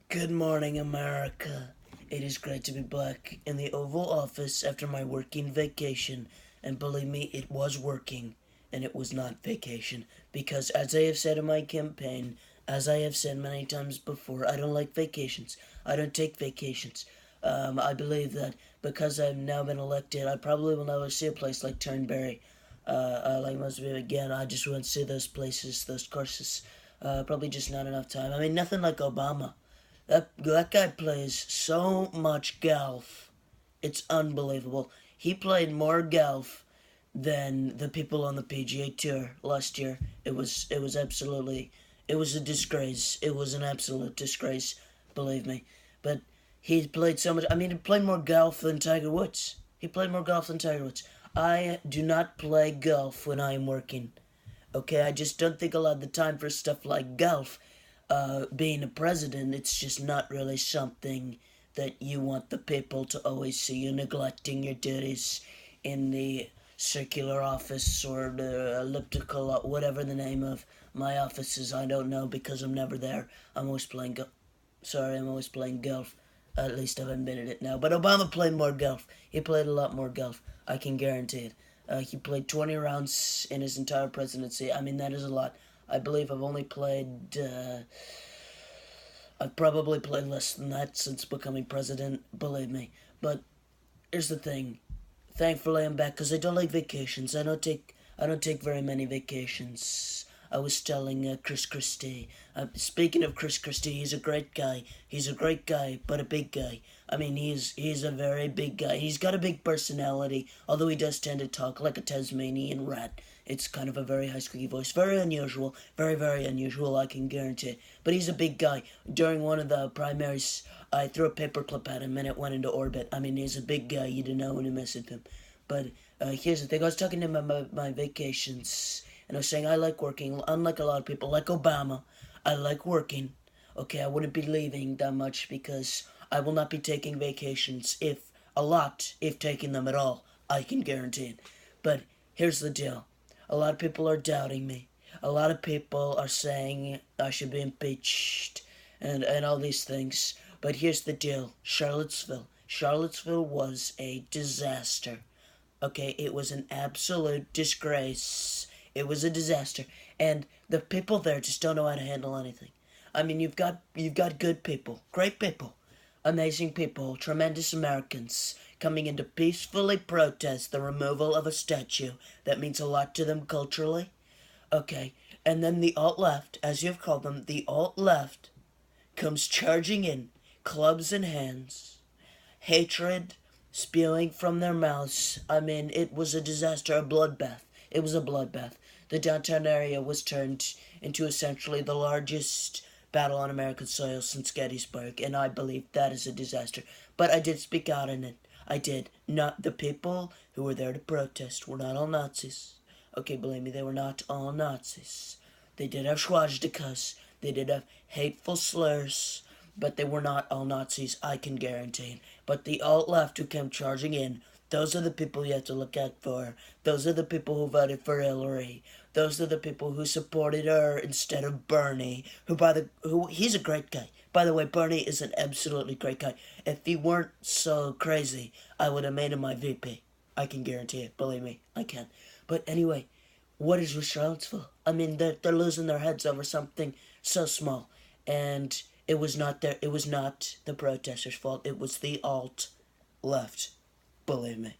Good morning, America. It is great to be back in the Oval Office after my working vacation. And believe me, it was working, and it was not vacation. Because as I have said in my campaign, as I have said many times before, I don't like vacations. I don't take vacations. I believe that because I've now been elected, I probably will never see a place like Turnberry. Like most of you again, I just want to see those places, those courses. Probably just not enough time. I mean, nothing like Obama. That guy plays so much golf. It's unbelievable. He played more golf than the people on the PGA Tour last year. It was a disgrace. It was an absolute disgrace, believe me. But he played so much. I mean, he played more golf than Tiger Woods. He played more golf than Tiger Woods. I do not play golf when I am working. Okay, I just don't think I'll have the time for stuff like golf. Being a president, it's just not really something that you want the people to always see you neglecting your duties in the circular office or the elliptical, whatever the name of my office is. I don't know because I'm never there. I'm always playing I'm always playing golf. At least I've admitted it now. But Obama played more golf. He played a lot more golf. I can guarantee it. He played 20 rounds in his entire presidency. I mean, that is a lot. I believe I've probably played less than that since becoming president, believe me. But here's the thing. Thankfully, I'm back because I don't like vacations. I don't take very many vacations. I was telling Christie. Speaking of Christie, he's a great guy. He's a great guy, but a big guy. I mean, he's a very big guy. He's got a big personality, although he does tend to talk like a Tasmanian rat. It's kind of a very high squeaky voice. Very unusual. Very, very unusual, I can guarantee. But he's a big guy. During one of the primaries, I threw a paperclip at him and it went into orbit. I mean, he's a big guy. You don't know when you mess with him. But here's the thing. I was talking to him about my vacations. And I was saying I like working. Unlike a lot of people, like Obama, I like working. Okay, I wouldn't be leaving that much because I will not be taking vacations if taking them at all. I can guarantee it. But here's the deal. A lot of people are doubting me. A lot of people are saying I should be impeached and all these things. But here's the deal. Charlottesville was a disaster. Okay, it was an absolute disgrace. It was a disaster. And the people there just don't know how to handle anything. I mean, you've got good people, great people, amazing people, tremendous Americans coming in to peacefully protest the removal of a statue that means a lot to them culturally. Okay, and then the alt-left, as you've called them, the alt-left comes charging in, clubs in hands, hatred spewing from their mouths. I mean, it was a disaster, a bloodbath. It was a bloodbath. The downtown area was turned into essentially the largest battle on American soil since Gettysburg, and I believe that is a disaster. But I did speak out in it. I did. Not the people who were there to protest were not all Nazis. Okay, believe me, they were not all Nazis. They did have swastikas. They did have hateful slurs. But they were not all Nazis, I can guarantee. But the alt-left who came charging in, those are the people you have to look out for. Those are the people who voted for Hillary. Those are the people who supported her instead of Bernie, he's a great guy. By the way, Bernie is an absolutely great guy. If he weren't so crazy, I would have made him my VP. I can guarantee it. Believe me, I can. But anyway, what is with Charlottesville? I mean, they're losing their heads over something so small. And it was not the protesters' fault. It was the alt-left. Believe me.